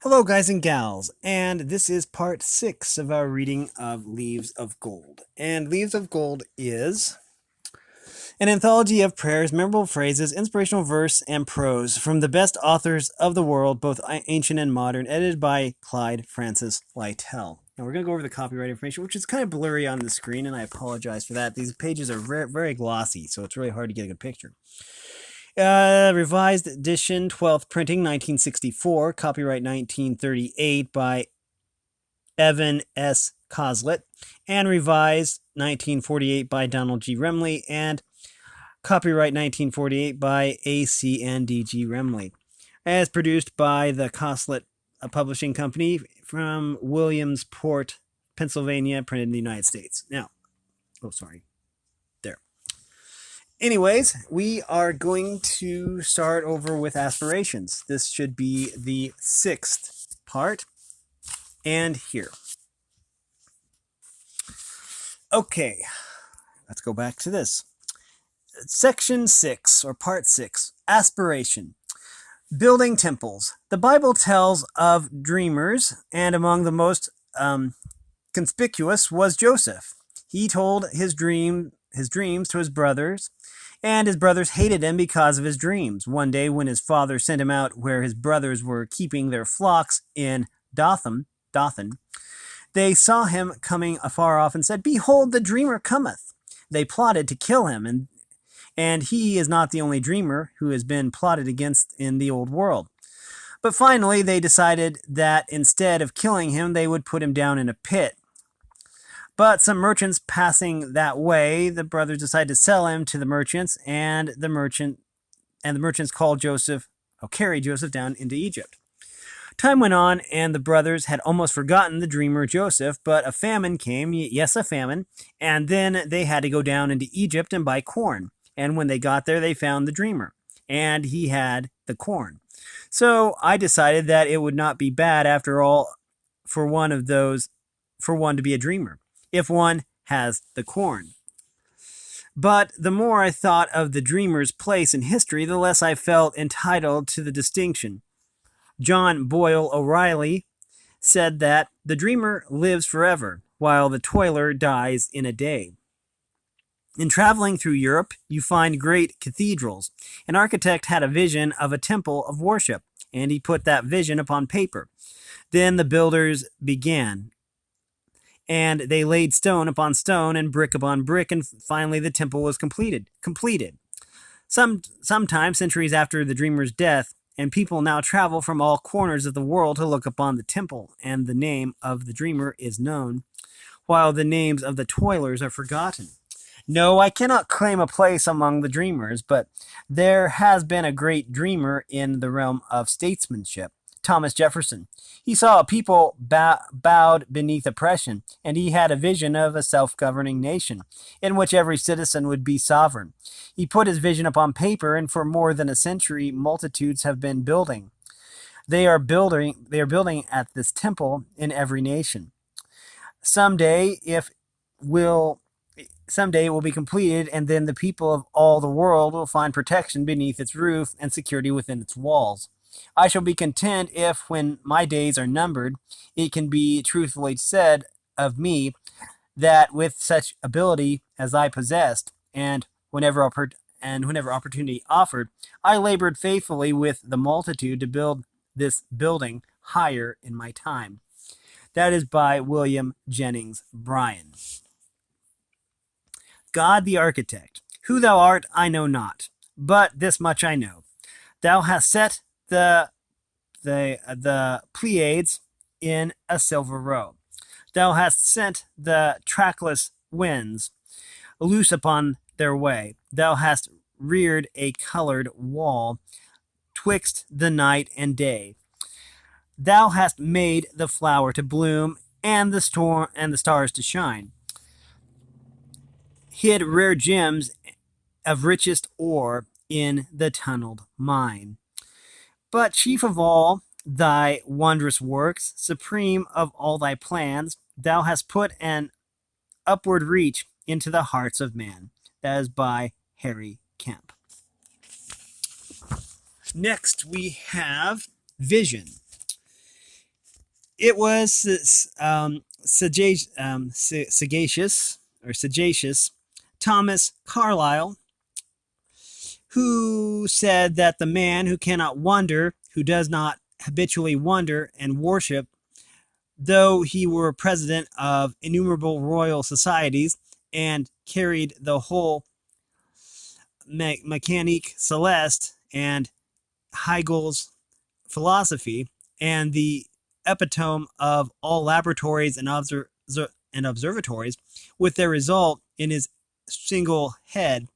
Hello, guys and gals, and this is part 6 of our reading of Leaves of Gold. And Leaves of Gold is an anthology of prayers, memorable phrases, inspirational verse, and prose from the best authors of the world, both ancient and modern, edited by Clyde Francis Lytle. Now, we're going to go over the copyright information, which is kind of blurry on the screen, and I apologize for that. These pages are very glossy, so it's really hard to get a good picture. Revised edition, 12th printing, 1964. Copyright 1938 by Evan S. Coslet. And revised 1948 by Donald G. Remley. And copyright 1948 by ACNDG Remley. As produced by the Coslet Publishing Company from Williamsport, Pennsylvania, printed in the United States. Now, anyways, we are going to start over with aspirations. This should be the 6th part. And here. Okay, let's go back to this. Section 6, or part 6, aspiration. Building temples. The Bible tells of dreamers, and among the most conspicuous was Joseph. He told his dreams to his brothers, and his brothers hated him because of his dreams. One day, when his father sent him out where his brothers were keeping their flocks in Dothan, they saw him coming afar off and said, "Behold, the dreamer cometh." They plotted to kill him, and he is not the only dreamer who has been plotted against in the old world. But finally, they decided that instead of killing him, they would put him down in a pit. But some merchants passing that way, the brothers decided to sell him to the merchants, and the merchants carried Joseph down into Egypt. Time went on, and the brothers had almost forgotten the dreamer Joseph, but a famine came, yes, a famine, and then they had to go down into Egypt and buy corn. And when they got there, they found the dreamer, and he had the corn. So I decided that it would not be bad, after all, for one to be a dreamer, if one has the corn. But the more I thought of the dreamer's place in history, the less I felt entitled to the distinction. John Boyle O'Reilly said that the dreamer lives forever, while the toiler dies in a day. In traveling through Europe, you find great cathedrals. An architect had a vision of a temple of worship, and he put that vision upon paper. Then the builders began, and they laid stone upon stone and brick upon brick, and finally the temple was completed. Sometime, centuries after the dreamer's death, and people now travel from all corners of the world to look upon the temple, and the name of the dreamer is known, while the names of the toilers are forgotten. No, I cannot claim a place among the dreamers, but there has been a great dreamer in the realm of statesmanship, Thomas Jefferson. He saw a people bowed beneath oppression, and he had a vision of a self-governing nation in which every citizen would be sovereign. He put his vision upon paper, and for more than a century, multitudes have been building. They are building at this temple in every nation. Someday it will be completed, and then the people of all the world will find protection beneath its roof and security within its walls. I shall be content if, when my days are numbered, it can be truthfully said of me that with such ability as I possessed, and whenever opportunity offered, I labored faithfully with the multitude to build this building higher in my time. That is by William Jennings Bryan. God the architect. Who thou art, I know not, but this much I know. Thou hast set the Pleiades in a silver row. Thou hast sent the trackless winds loose upon their way. Thou hast reared a colored wall twixt the night and day. Thou hast made the flower to bloom and the stars to shine. Hid rare gems of richest ore in the tunneled mine. But chief of all thy wondrous works, supreme of all thy plans, thou hast put an upward reach into the hearts of man. That is by Harry Kemp. Next, we have vision. It was sagacious Thomas Carlyle who said that the man who cannot wonder, who does not habitually wonder and worship, though he were president of innumerable royal societies and carried the whole Mécanique Celeste and Hegel's philosophy and the epitome of all laboratories and observatories, with their result in his single head,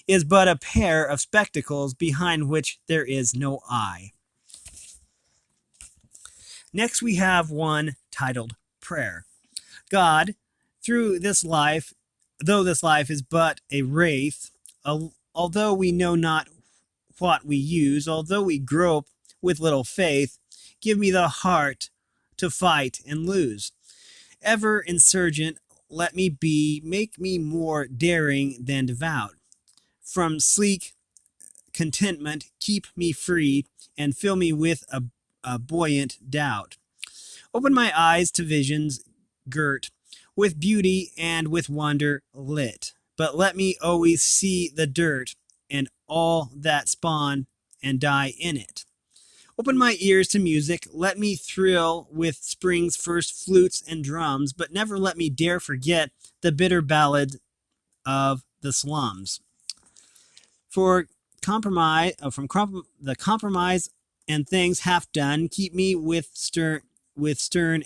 is but a pair of spectacles behind which there is no eye. Next we have one titled Prayer. God, though this life is but a wraith, although we know not what we use, although we grope with little faith, give me the heart to fight and lose. Ever insurgent let me be, make me more daring than devout. From sleek contentment keep me free, and fill me with a buoyant doubt. Open my eyes to visions girt with beauty and with wonder lit, but let me always see the dirt and all that spawn and die in it. Open my ears to music, let me thrill with spring's first flutes and drums, but never let me dare forget the bitter ballad of the slums. For the compromise and things half done, keep me with stern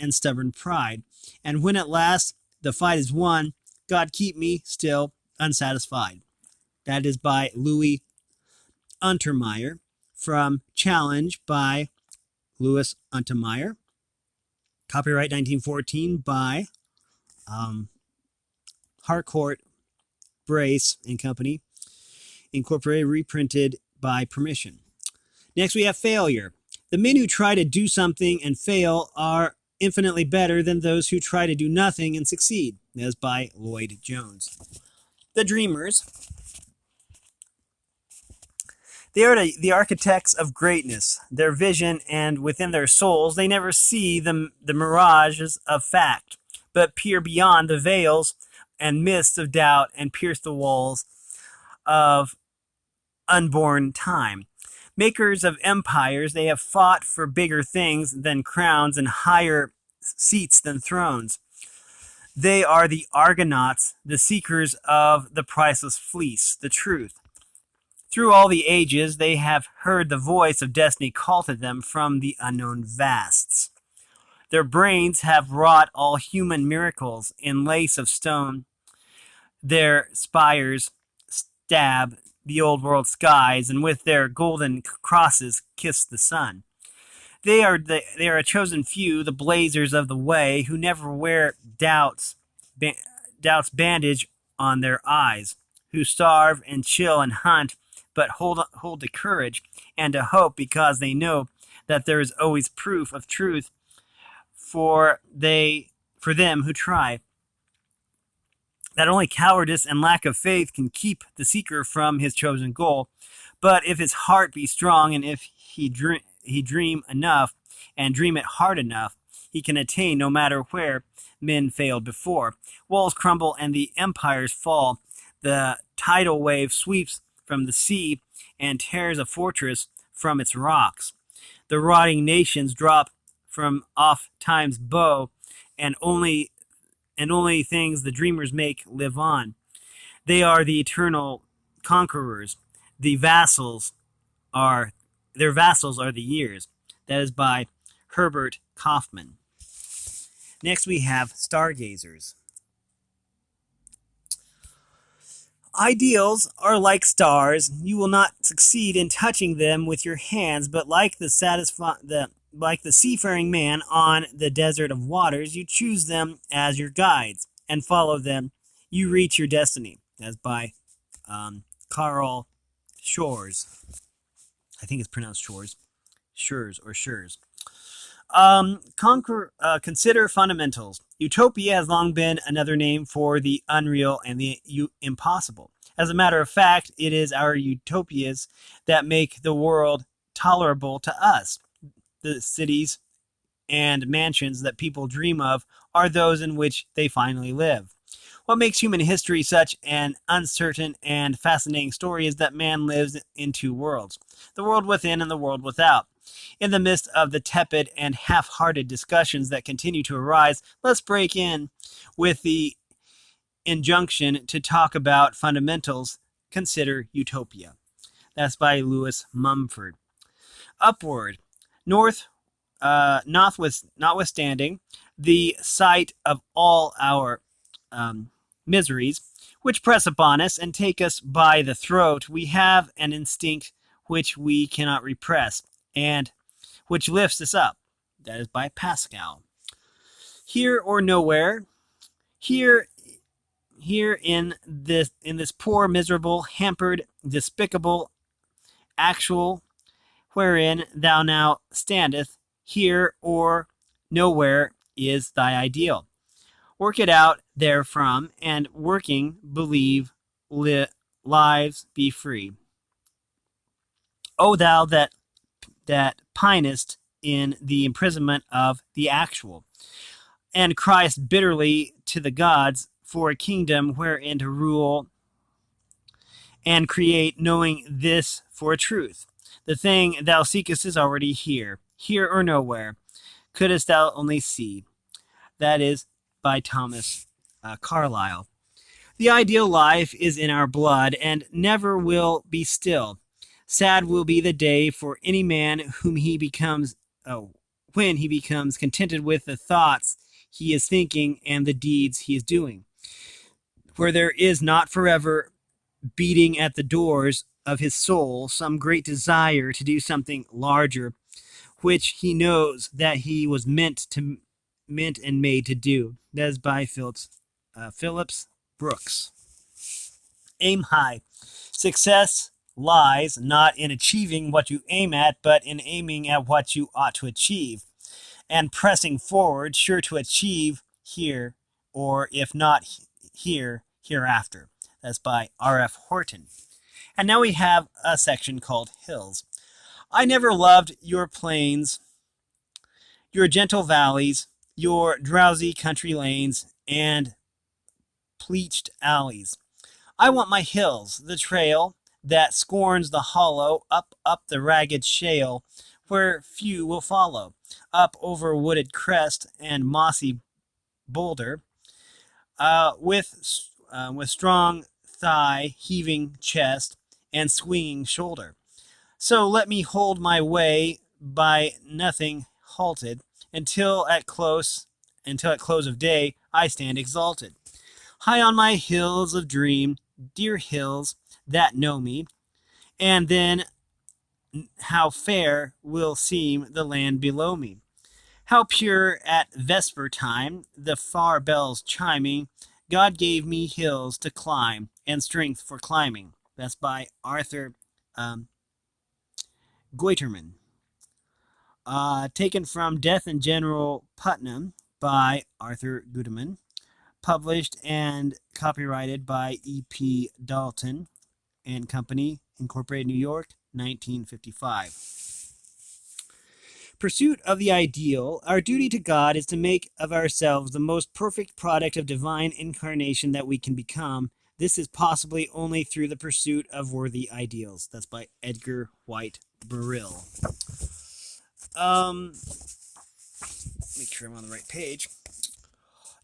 and stubborn pride. And when at last the fight is won, God keep me still unsatisfied. That is by Louis Untermeyer, from Challenge by Louis Untermeyer. Copyright 1914 by Harcourt, Brace and Company, Incorporated, reprinted by permission. Next we have Failure. The men who try to do something and fail are infinitely better than those who try to do nothing and succeed. That is by Lloyd Jones. The Dreamers. They are the architects of greatness, their vision, and within their souls they never see the mirages of fact, but peer beyond the veils and mists of doubt and pierce the walls of unborn time. Makers of empires, they have fought for bigger things than crowns and higher seats than thrones. They are the Argonauts, the seekers of the priceless fleece, the truth. Through all the ages, they have heard the voice of destiny call to them from the unknown vasts. Their brains have wrought all human miracles in lace of stone. Their spires stab the old world skies, and with their golden crosses kiss the sun. They are a chosen few, the blazers of the way, who never wear doubt's bandage on their eyes, who starve and chill and hunt, but hold to courage and to hope, because they know that there is always proof of truth for them who try. That only cowardice and lack of faith can keep the seeker from his chosen goal. But if his heart be strong, and if he dream enough and dream it hard enough, he can attain no matter where men failed before. Walls crumble and the empires fall. The tidal wave sweeps from the sea and tears a fortress from its rocks. The rotting nations drop from off time's bow, and only things the dreamers make live on. They are the eternal conquerors. Their vassals are the years. That is by Herbert Kaufman. Next we have Stargazers. Ideals are like stars. You will not succeed in touching them with your hands, but like the seafaring man on the desert of waters, you choose them as your guides and follow them. You reach your destiny. That's by Carl Shores. I think it's pronounced Shores. Shures. Consider fundamentals. Utopia has long been another name for the unreal and the impossible. As a matter of fact, it is our utopias that make the world tolerable to us. The cities and mansions that people dream of are those in which they finally live. What makes human history such an uncertain and fascinating story is that man lives in two worlds, the world within and the world without. In the midst of the tepid and half-hearted discussions that continue to arise, let's break in with the injunction to talk about fundamentals. Consider Utopia. That's by Lewis Mumford. Upward, notwithstanding the sight of all our miseries, which press upon us and take us by the throat, we have an instinct which we cannot repress, and which lifts us up. That is by Pascal. Here or nowhere, here in this poor, miserable, hampered, despicable, actual, wherein thou now standest, here or nowhere is thy ideal. Work it out therefrom, and working, believe, lives be free. O thou that pinest in the imprisonment of the actual, and criest bitterly to the gods for a kingdom wherein to rule and create, knowing this for a truth. The thing thou seekest is already here or nowhere. Couldst thou only see. That is by Thomas Carlyle. The ideal life is in our blood and never will be still. Sad will be the day for any man when he becomes contented with the thoughts he is thinking and the deeds he is doing, where there is not forever beating at the doors of his soul some great desire to do something larger, which he knows that he was meant and made to do. That is by Phillips Brooks. Aim high. Success lies not in achieving what you aim at, but in aiming at what you ought to achieve, and pressing forward, sure to achieve here, or if not here, hereafter. That's by R.F. Horton. And now we have a section called Hills. I never loved your plains, your gentle valleys, your drowsy country lanes, and pleached alleys. I want my hills, the trail that scorns the hollow, up the ragged shale, where few will follow, up over wooded crest and mossy boulder, with strong thigh, heaving chest, and swinging shoulder. So let me hold my way by nothing halted, until at close of day I stand exalted. High on my hills of dream, dear hills that know me, and then how fair will seem the land below me. How pure at vesper time, the far bells chiming, God gave me hills to climb and strength for climbing. That's by Arthur Guiterman. Taken from Death in General Putnam by Arthur Guiterman. Published and copyrighted by E.P. Dalton and Company, Incorporated, New York, 1955. Pursuit of the ideal, our duty to God is to make of ourselves the most perfect product of divine incarnation that we can become. This is possibly only through the pursuit of worthy ideals. That's by Edgar White Burrill. Make sure I'm on the right page.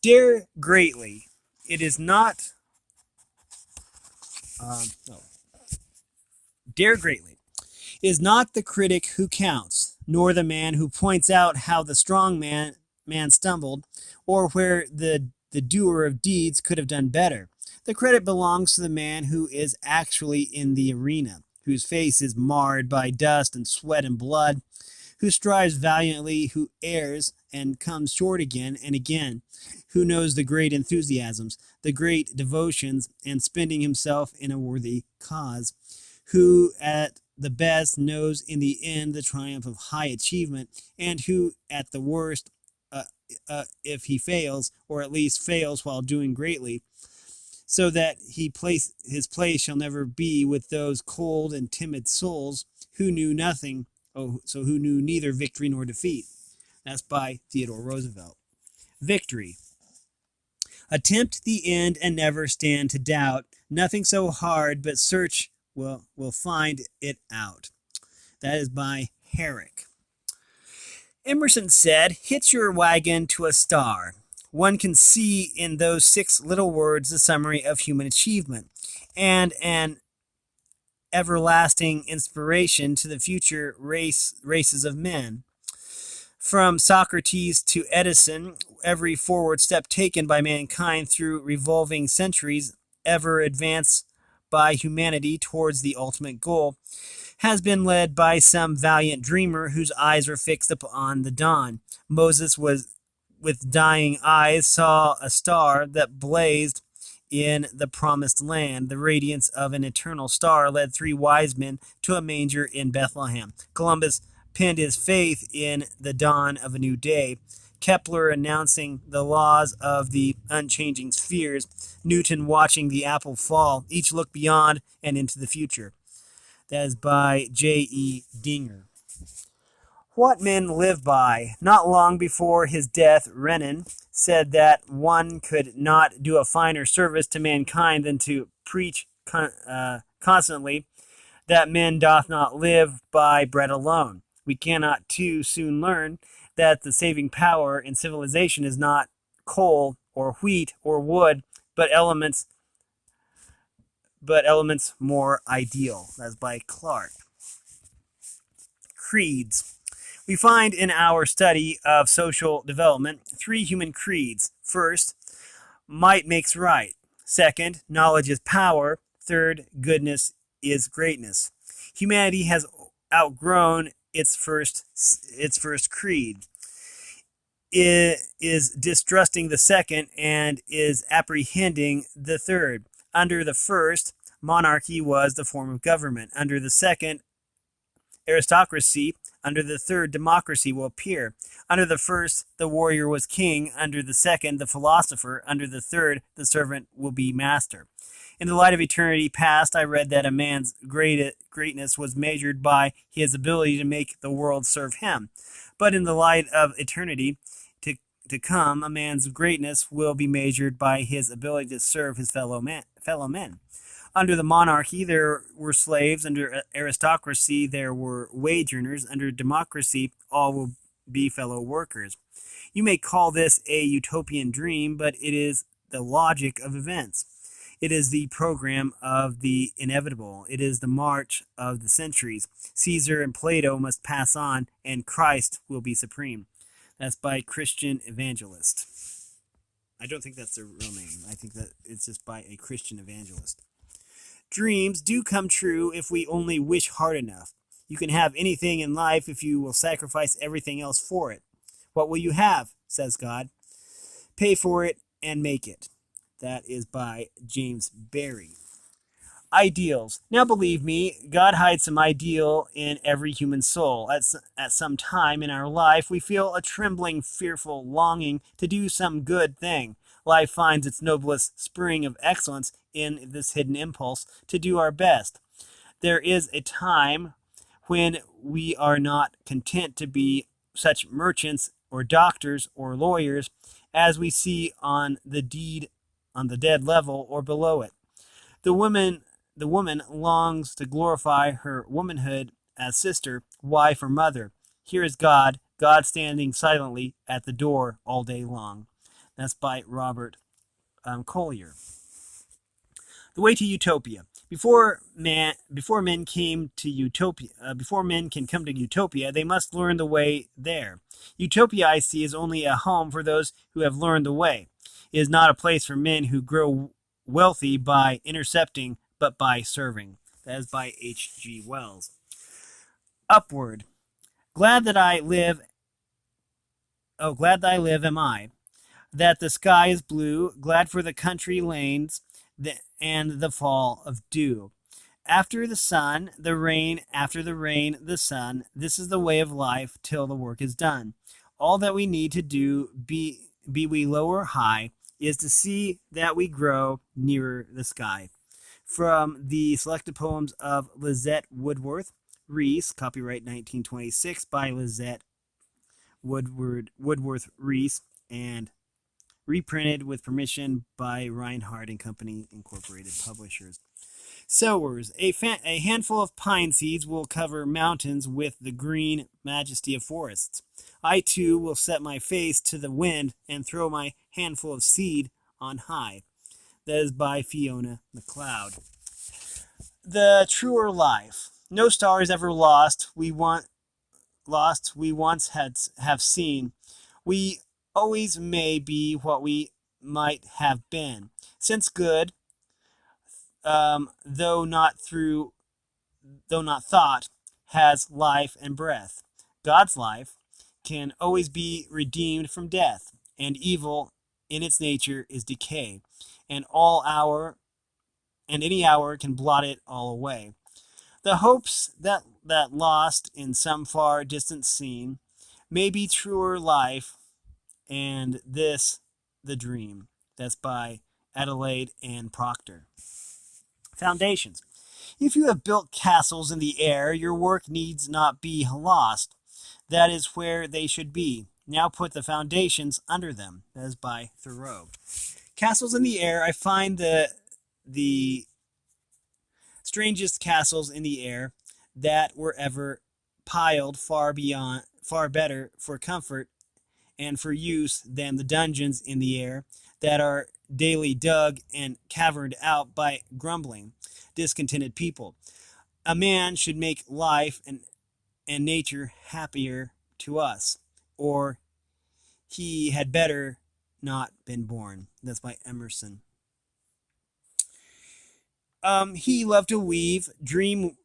Dare greatly. It is not... Dare greatly. Is not the critic who counts, nor the man who points out how the strong man stumbled, or where the doer of deeds could have done better. The credit belongs to the man who is actually in the arena, whose face is marred by dust and sweat and blood, who strives valiantly, who errs and comes short again and again, who knows the great enthusiasms, the great devotions, and spending himself in a worthy cause, who at the best knows in the end the triumph of high achievement, and who at the worst, if he fails, or at least fails while doing greatly, so that his place shall never be with those cold and timid souls who knew nothing, who knew neither victory nor defeat. That's by Theodore Roosevelt. Victory. Attempt the end and never stand to doubt. Nothing so hard, but search will find it out. That is by Herrick. Emerson said, "Hitch your wagon to a star." One can see in those 6 little words the summary of human achievement and an everlasting inspiration to the future races of men. From Socrates to Edison, every forward step taken by mankind through revolving centuries, ever advance by humanity towards the ultimate goal, has been led by some valiant dreamer whose eyes were fixed upon the dawn. Moses with dying eyes saw a star that blazed in the promised land. The radiance of an eternal star led 3 wise men to a manger in Bethlehem. Columbus pinned his faith in the dawn of a new day. Kepler announcing the laws of the unchanging spheres. Newton watching the apple fall. Each look beyond and into the future. That is by J.E. Dinger. What men live by. Not long before his death, Renan said that one could not do a finer service to mankind than to preach constantly that men doth not live by bread alone. We cannot too soon learn that the saving power in civilization is not coal or wheat or wood, but elements more ideal. That's by Clark. Creeds. We find in our study of social development 3 human creeds. First, might makes right. Second, knowledge is power. Third, goodness is greatness. Humanity has outgrown its first creed. It is distrusting the second and is apprehending the third. Under the first, monarchy was the form of government. Under the second, aristocracy. Under the third, democracy will appear. Under the first, the warrior was king. Under the second, the philosopher. Under the third, the servant will be master. In the light of eternity past, I read that a man's greatness was measured by his ability to make the world serve him. But in the light of eternity to come, a man's greatness will be measured by his ability to serve his fellow men. Under the monarchy, there were slaves. Under aristocracy, there were wage earners. Under democracy, all will be fellow workers. You may call this a utopian dream, but it is the logic of events. It is the program of the inevitable. It is the march of the centuries. Caesar and Plato must pass on, and Christ will be supreme. That's by Christian Evangelist. I don't think that's their real name. I think that it's just by a Christian evangelist. Dreams do come true if we only wish hard enough. You can have anything in life if you will sacrifice everything else for it. What will you have, says God? Pay for it and make it. That is by James Barrie. Ideals. Now believe me, God hides some ideal in every human soul. At some time in our life, we feel a trembling, fearful longing to do some good thing. Life finds its noblest spring of excellence in this hidden impulse to do our best. There is a time when we are not content to be such merchants or doctors or lawyers as we see on the dead level or below it. The woman longs to glorify her womanhood as sister, wife, or mother. Here is God standing silently at the door all day long. That's by Robert Collier. The way to Utopia. Before men can come to Utopia, they must learn the way there. Utopia, I see, is only a home for those who have learned the way. It is not a place for men who grow wealthy by intercepting, but by serving. That is by H.G. Wells. Upward. Glad that I live am I, that the sky is blue, glad for the country lanes and the fall of dew. After the sun, the rain, after the rain, the sun. This is the way of life till the work is done. All that we need to do, be we low or high, is to see that we grow nearer the sky. From the selected poems of Lizette Woodworth Reese, copyright 1926 by Lizette Woodworth Reese, and reprinted with permission by Reinhardt and Company Incorporated Publishers. Sowers. A handful of pine seeds will cover mountains with the green majesty of forests. I too will set my face to the wind and throw my handful of seed on high. That is by Fiona MacLeod. The truer life. No star is ever lost. We once have seen. We always may be what we might have been. Since good, though not thought, has life and breath. God's life can always be redeemed from death, and evil in its nature is decay, and any hour can blot it all away. The hopes that lost in some far distant scene may be truer life, and this the dream. That's by Adelaide Ann Proctor. Foundations. If you have built castles in the air, your work needs not be lost. That is where they should be. Now put the foundations under them. That is by Thoreau. Castles in the air. I find the strangest castles in the air that were ever piled far better for comfort and for use than the dungeons in the air that are daily dug and caverned out by grumbling, discontented people. A man should make life and nature happier to us, or he had better not been born. That's by Emerson. He loved to weave, dream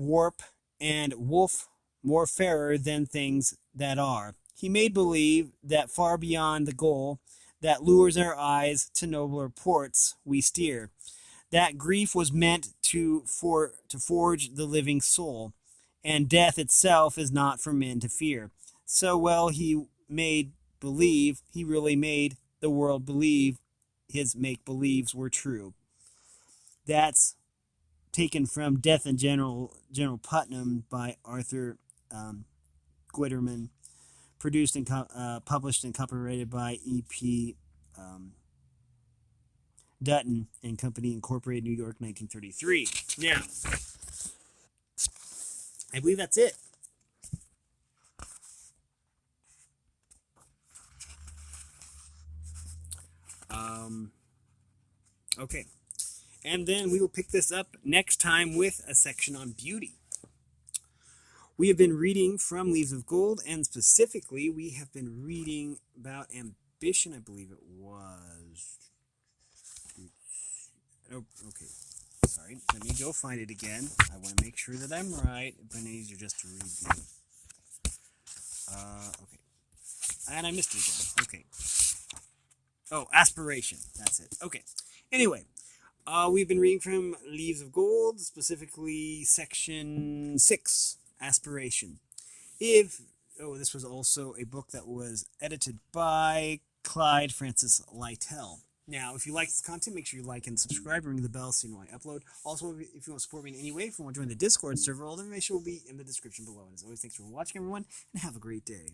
warp, and wolf more fairer than things that are. He made believe that far beyond the goal that lures our eyes to nobler ports we steer, that grief was meant to forge the living soul, and death itself is not for men to fear. So well he made believe, he really made the world believe his make-believes were true. That's taken from Death and General Putnam by Arthur Guiterman, produced and published and copyrighted by E.P. Dutton and Company Incorporated, New York, 1933. Now, I believe that's it. Okay. And then we will pick this up next time with a section on beauty. We have been reading from Leaves of Gold, and specifically, we have been reading about ambition, I believe it was. Oh, okay. Sorry. Let me go find it again. I want to make sure that I'm right. It's been easier just to read them. Okay. And I missed it again. Okay. Oh, aspiration. That's it. Okay. Anyway, we've been reading from Leaves of Gold, specifically section 6, aspiration. This was also a book that was edited by Clyde Francis Lytle. Now, if you like this content, make sure you like and subscribe, ring the bell so you know when I upload. Also, if you want to support me in any way, if you want to join the Discord server, all the information will be in the description below. And as always, thanks for watching, everyone, and have a great day.